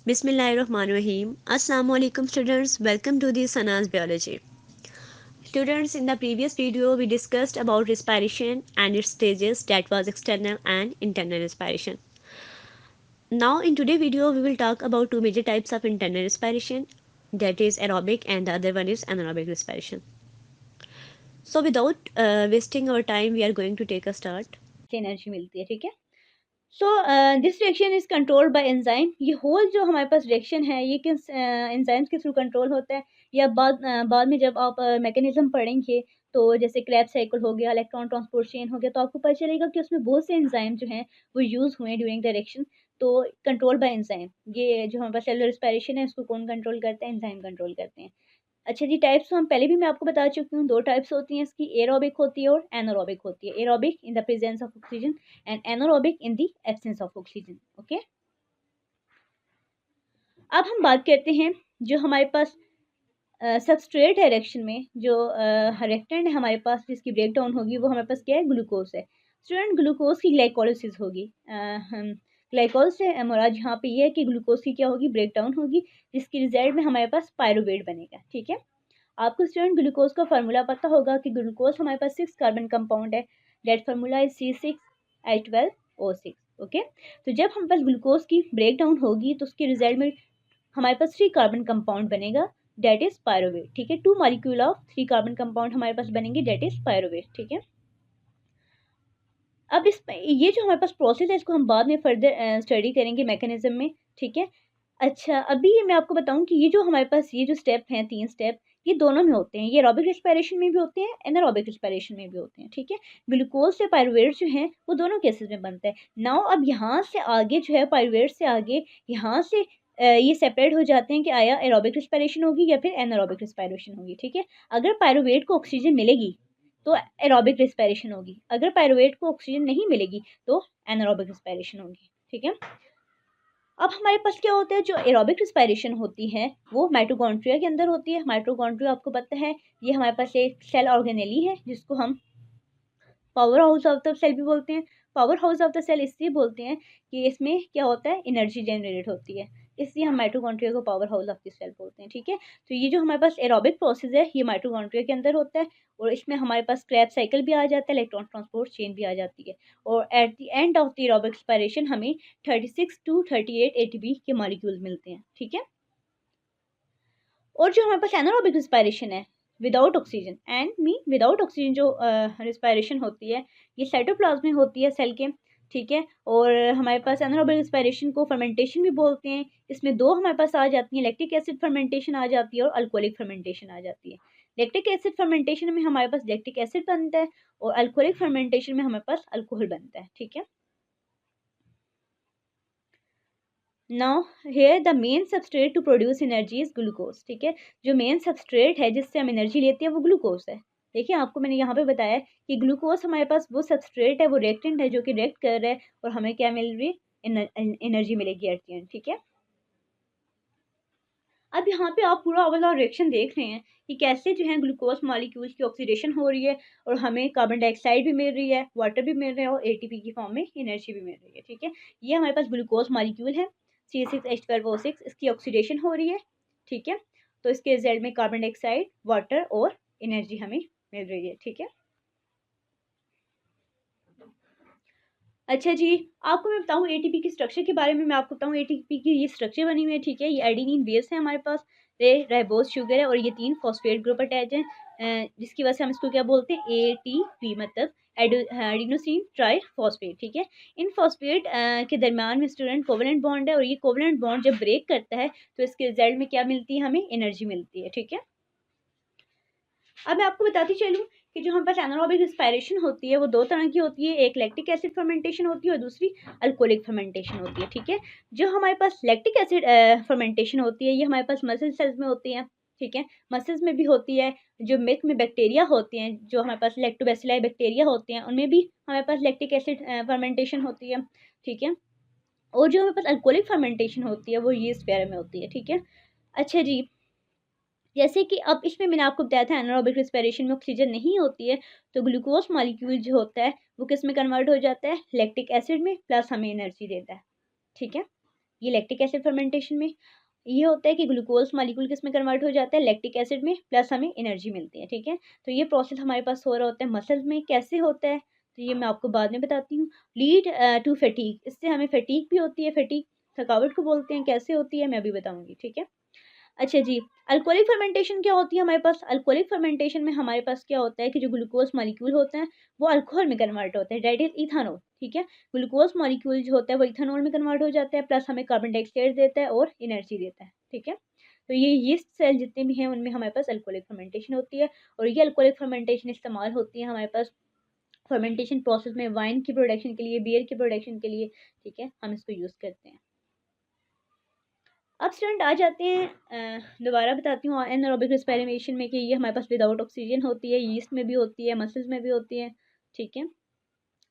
Bismillahirrahmanirrahim. Assalamu alaikum students. Welcome to the Sana's Biology. Students, in the previous video we discussed about respiration and its stages, that was external and internal respiration. Now in today's video we will talk about two major types of internal respiration, that is aerobic and the other one is anaerobic respiration. So without wasting our time we are going to take a start. Energy मिलती है, ठीक है। So this reaction is controlled by enzyme. ये whole जो हमारे पास reaction है ये किस एंजाइम्स के थ्रू कंट्रोल होता है, या बाद में जब आप मैकेनिज्म पढ़ेंगे तो जैसे क्रैब साइकिल हो गया, इलेक्ट्रॉन ट्रांसपोर्ट चेन हो गया, तो आपको पता चलेगा कि उसमें बहुत से एंजाइम जो हैं वो यूज़ हुए ड्यूरिंग द रिएक्शन। तो कंट्रोल बाय एंजाइम, ये जो हमारे पास सेलुलर रिस्पायरेशन है इसको कौन कंट्रोल करता है? एंजाइम कंट्रोल करते हैं। अच्छा जी, टाइप्स तो हम पहले भी मैं आपको बता चुकी हूँ, 2 टाइप्स होती हैं इसकी, एरोबिक होती है और एनारोबिक होती है। Aerobic in the presence of oxygen and anaerobic in the absence of oxygen. Okay, अब हम बात करते हैं जो हमारे पास सबस्ट्रेट है रिएक्शन में, जो रिएक्टेंट है हमारे पास जिसकी ब्रेक डाउन होगी वो हमारे पास क्या है? ग्लूकोज है। स्टूडेंट, ग्लूकोज की ग्लाइकोलिसिस होगी। ग्लाइकोल से मुराद यहाँ पे ये है कि ग्लूकोज की क्या होगी? ब्रेक डाउन होगी, जिसकी रिजल्ट में हमारे पास पायरुवेट बनेगा, ठीक है। आपको स्टूडेंट ग्लूकोज का फार्मूला पता होगा कि ग्लूकोज हमारे पास 6 कार्बन कंपाउंड है। That formula is C6H12O6। Okay, तो जब हम पास ग्लूकोज की ब्रेक डाउन होगी तो उसके रिजल्ट में हमारे पास 3 कार्बन कंपाउंड बनेगा, दैट इज पायरुवेट, ठीक है। 2 मॉलिक्यूल ऑफ 3 कार्बन कंपाउंड हमारे पास बनेंगे, दैट इज पायरुवेट, ठीक है। अब इस ये जो हमारे पास प्रोसेस है इसको हम बाद में फर्दर स्टडी करेंगे मैकेनिज्म में, ठीक है। अच्छा, अभी मैं आपको बताऊं कि ये जो हमारे पास ये जो स्टेप हैं, 3 स्टेप, ये दोनों में होते हैं। ये एरोबिक रेस्पिरेशन में भी होते हैं, एनारोबिक रेस्पिरेशन में भी होते हैं, ठीक है। ग्लूकोज से पायरुवेट जो हैं वो दोनों केसेस में बनता है। नाउ अब यहाँ से आगे जो है पायरुवेट से आगे यहाँ से ये सेपरेट हो जाते हैं कि आया एरोबिक रेस्पिरेशन होगी या फिर एनारोबिक रेस्पिरेशन होगी, ठीक है। अगर पायरुवेट को ऑक्सीजन मिलेगी तो एरोबिक रेस्पिरेशन होगी, अगर पायरुवेट को ऑक्सीजन नहीं मिलेगी तो एनारोबिक रेस्पिरेशन होगी, ठीक है। अब हमारे पास क्या होता है? जो एरोबिक रेस्पिरेशन होती है वो माइटोकॉन्ड्रिया के अंदर होती है। माइटोकॉन्ड्रिया आपको पता है ये हमारे पास एक सेल ऑर्गेनेली है जिसको हम powerhouse of the cell भी बोलते हैं। Powerhouse of the cell इसलिए बोलते हैं कि इसमें क्या होता है? एनर्जी जनरेट होती है, इसलिए हम माइटोकॉन्ड्रिया को powerhouse of the cell बोलते हैं, ठीक है। तो ये जो हमारे पास एरोबिक प्रोसेस है ये माइटोकॉन्ड्रिया के अंदर होता है, और इसमें हमारे पास क्रैब साइकिल भी आ जाता है, इलेक्ट्रॉन ट्रांसपोर्ट चेन भी आ जाती है, और at the end of the aerobic respiration हमें 36 टू 38 एटीपी के मॉलिक्यूल मिलते हैं, ठीक है। और जो हमारे पास एनारोबिक रिस्पायरेशन है without oxygen, and me without oxygen जो रिस्पायरेशन होती है ये साइटोप्लाज्म में होती है सेल के, ठीक है। और हमारे पास एनारोबिक रिस्पायरेशन को फर्मेंटेशन भी बोलते हैं। इसमें दो हमारे पास आ जाती हैं, लैक्टिक एसिड फर्मेंटेशन आ जाती है और अल्कोहलिक फर्मेंटेशन आ जाती है। लैक्टिक एसिड फर्मेंटेशन में हमारे पास लैक्टिक एसिड बनता है और अल्कोहलिक फर्मेंटेशन में हमारे पास अल्कोहल बनता है, ठीक है। Now here the main substrate to produce energy is glucose, ठीक है। जो मेन सबस्ट्रेट है जिससे हम एनर्जी लेते हैं वो ग्लूकोज है। देखिए आपको मैंने यहाँ पे बताया कि ग्लूकोज हमारे पास वो सबस्ट्रेट है, वो रिएक्टेंट है जो कि रिएक्ट कर रहा है और हमें क्या मिल रही है? एनर्जी मिलेगी एट द एंड, ठीक है। अब यहाँ पे आप पूरा वाला रिएक्शन देख रहे हैं कि कैसे जो है ग्लूकोज मॉलिक्यूल्स की ऑक्सीडेशन हो रही है और हमें कार्बन डाइऑक्साइड भी मिल रही है, वाटर भी मिल रहा है और एटीपी की फॉर्म में एनर्जी भी मिल रही है, ठीक है। ये हमारे पास ग्लूकोज मॉलिक्यूल है C6H12O6, इसकी ऑक्सीडेशन हो रही है, ठीक है। तो इसके रिजल्ट में कार्बन डाइऑक्साइड, वाटर और एनर्जी हमें मिल रही है, ठीक है। अच्छा जी, आपको मैं बताऊँ एटीपी की स्ट्रक्चर के बारे में। मैं आपको बताऊँ एटीपी की ये स्ट्रक्चर बनी हुई है, ठीक है। ये एडेनिन बेस है हमारे पास, राइबोज शुगर है और ये 3 फॉस्फेट ग्रुप अटैच हैं, जिसकी वजह से हम इसको क्या बोलते हैं? एटीपी, मतलब एडिनोसिन ट्राई फॉस्फेट, ठीक है। इन फॉस्फेट के दरमियान में स्टूडेंट कोवलेंट बॉन्ड है, और ये कोवलेंट बॉन्ड जब ब्रेक करता है तो इसके रिजल्ट में क्या मिलती है? हमें एनर्जी मिलती है, ठीक है। अब मैं आपको बताती चलूँ कि जो हमारे पास एनारोबिक रिस्पायरेशन होती है वो 2 तरह की होती है, एक लैक्टिक एसिड फर्मेंटेशन होती है और दूसरी अल्कोहलिक फर्मेंटेशन होती है, ठीक है। जो हमारे पास लैक्टिक एसिड फर्मेंटेशन होती है ये हमारे पास मसल सेल्स में होती है, ठीक है। मसल्स में भी होती है। जो मिल्क में बैक्टीरिया होते हैं, जो हमारे पास लैक्टोबैसिलाई बैक्टीरिया होते हैं, उनमें भी हमारे पास लैक्टिक एसिड फर्मेंटेशन होती है, ठीक है। और जो हमारे पास अल्कोहलिक फर्मेंटेशन होती है वो यीस्ट वगैरह में होती है, ठीक है। अच्छा जी, जैसे कि अब इसमें मैंने आपको बताया था एनारोबिक रिस्पिरेशन में ऑक्सीजन नहीं होती है, तो ग्लूकोज मॉलिक्यूल जो होता है वो किस में कन्वर्ट हो जाता है? लैक्टिक एसिड में, प्लस हमें एनर्जी देता है, ठीक है। ये लैक्टिक एसिड फर्मेंटेशन में ये होता है कि ग्लूकोज मॉलिक्यूल किस में कन्वर्ट हो जाता है, लैक्टिक एसिड में, प्लस हमें एनर्जी मिलती है। ठीक है, तो ये प्रोसेस हमारे पास हो रहा होता है मसल्स में। कैसे होता है तो ये मैं आपको बाद में बताती हूँ। लीड टू फैटीग, इससे हमें फैटीग भी होती है। फैटीग थकावट को बोलते हैं। कैसे होती है मैं अभी बताऊंगी। ठीक है, अच्छा जी, अल्कोहलिक फर्मेंटेशन क्या होती है हमारे पास? अल्कोहलिक फर्मेंटेशन में हमारे पास क्या होता है कि जो ग्लूकोज मॉलिक्यूल होते हैं वो अल्कोहल में कन्वर्ट होते हैं, दैट इज इथानॉल। ठीक है, ग्लूकोज मॉलिक्यूल जो होता है वो इथानॉल में कन्वर्ट हो जाता है, प्लस हमें कार्बन डाइऑक्साइड देता है और एनर्जी देता है। ठीक है, तो ये यीस्ट सेल जितने भी हैं उनमें हमारे पास अल्कोहलिक फर्मेंटेशन होती है। और ये अल्कोहलिक फर्मेंटेशन इस्तेमाल होती है हमारे पास फर्मेंटेशन प्रोसेस में वाइन की प्रोडक्शन के लिए, बियर की प्रोडक्शन के लिए। ठीक है, हम इसको यूज़ करते हैं। अब स्टूडेंट आ जाते हैं, दोबारा बताती हूँ एनारोबिक रेस्पिरेशन में कि ये हमारे पास विदाउट ऑक्सीजन होती है, यीस्ट में भी होती है, मसल्स में भी होती है। ठीक है,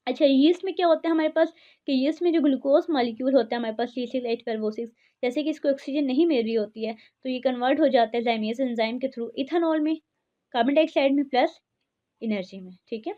अच्छा यीस्ट में क्या होता है हमारे पास कि यीस्ट में जो ग्लूकोज मॉलिक्यूल होता है हमारे पास C6H12O6, जैसे कि इसको ऑक्सीजन नहीं मिल रही होती है तो ये कन्वर्ट हो जाता है जाइमेज एंजाइम के थ्रू इथानॉल में, कार्बन डाइऑक्साइड में, प्लस एनर्जी में। ठीक है,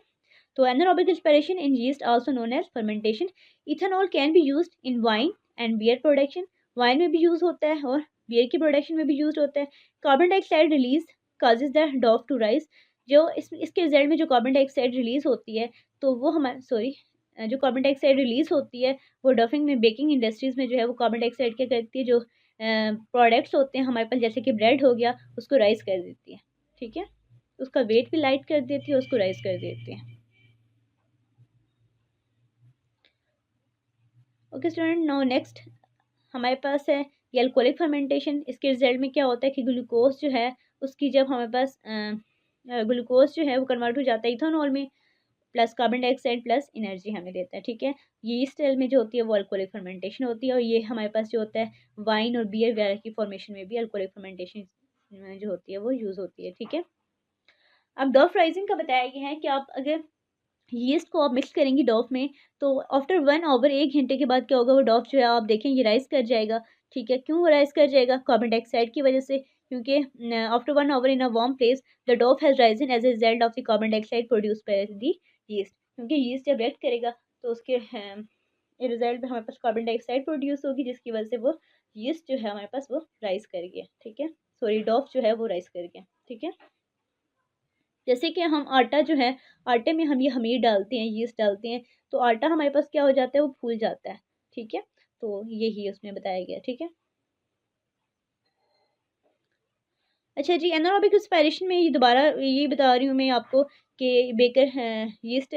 तो anaerobic respiration in yeast also known as fermentation. Ethanol can be used in wine and beer production. Wine में भी यूज़ होता है और बियर की प्रोडक्शन में भी यूज़ होता है। Carbon dioxide release causes the dough to rise, जो इसके रिजल्ट में जो कार्बन डाइऑक्साइड रिलीज होती है तो वो हमारे जो कार्बन डाइऑक्साइड रिलीज होती है वो डफिंग में, बेकिंग इंडस्ट्रीज़ में जो है वो कार्बन डाइऑक्साइड क्या करती है, जो प्रोडक्ट्स होते हैं हमारे पास जैसे कि ब्रेड हो गया उसको राइज कर देती है। ठीक है, उसका वेट भी लाइट कर देती है, उसको राइज कर देती है। ओके स्टूडेंट, नाउ नेक्स्ट हमारे पास है ये अल्कोहलिक फर्मेंटेशन। इसके रिजल्ट में क्या होता है कि ग्लूकोज जो है उसकी जब हमारे पास ग्लूकोज जो है वो कन्वर्ट हो जाता है इथेनॉल में, plus carbon dioxide plus energy हमें देता है। ठीक है, ये ईस्ट सेल में जो होती है वो अल्कोहलिक फर्मेंटेशन होती है। और ये हमारे पास जो होता है वाइन और बियर वगैरह की फॉर्मेशन में भी अल्कोहलिक फर्मेंटेशन जो होती है वो यूज़ होती है। ठीक है, अब डॉफ राइजिंग का बताया गया है कि आप अगर यीस्ट को आप मिक्स करेंगी डॉफ में तो आफ्टर 1 आवर, 1 घंटे के बाद क्या होगा, वो डॉफ जो है आप देखें ये राइज कर जाएगा। ठीक है, क्यों राइज कर जाएगा? कार्बन डाइऑक्साइड की वजह से, क्योंकि after 1 hour in a warm place the dough has risen as a result of the carbon dioxide produce by the yeast. क्योंकि यीस्ट जब रिएक्ट करेगा तो उसके रिजल्ट में हमारे पास कार्बन डाइऑक्साइड प्रोड्यूस होगी, जिसकी वजह से वो यीस्ट जो है हमारे पास वो राइज कर गया। ठीक है, सॉरी डॉफ जो है वो राइज कर गया। ठीक है, जैसे कि हम आटा जो है, आटे में हम ये खमीर डालते हैं, यीस्ट डालते हैं, तो आटा हमारे पास क्या हो जाता है, वो फूल जाता है। ठीक है, तो यही उसमें बताया गया। ठीक है, अच्छा जी, एनारोबिक रेस्पिरेशन में ये दोबारा ये बता रही हूँ मैं आपको कि बेकर यीस्ट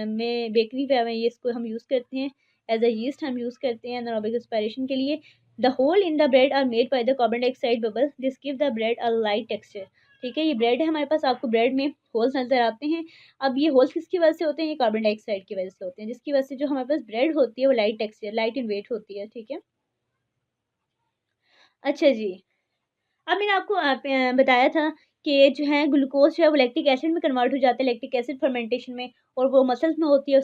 में बेकरी में यीस्ट को हम यूज़ करते हैं, एज अ यीस्ट हम यूज़ करते हैं एनारोबिक रेस्पिरेशन के लिए। The hole in the bread are made by the carbon dioxide bubble, this give the bread a light texture. ठीक है, ये ब्रेड है हमारे पास, आपको ब्रेड में होल्स नज़र आते हैं। अब ये होल्स किसकी वजह से होते हैं? ये कार्बन डाइऑक्साइड की वजह से होते हैं, जिसकी वजह से जो हमारे पास ब्रेड होती है वो light texture, light in weight होती है। ठीक है, अच्छा जी, अब मैंने आपको बताया था कि जो है ग्लूकोज जो है वो लैक्टिक एसिड में कन्वर्ट हो जाता है, लैक्टिक एसिड फर्मेंटेशन में, और वो मसल्स में होती है।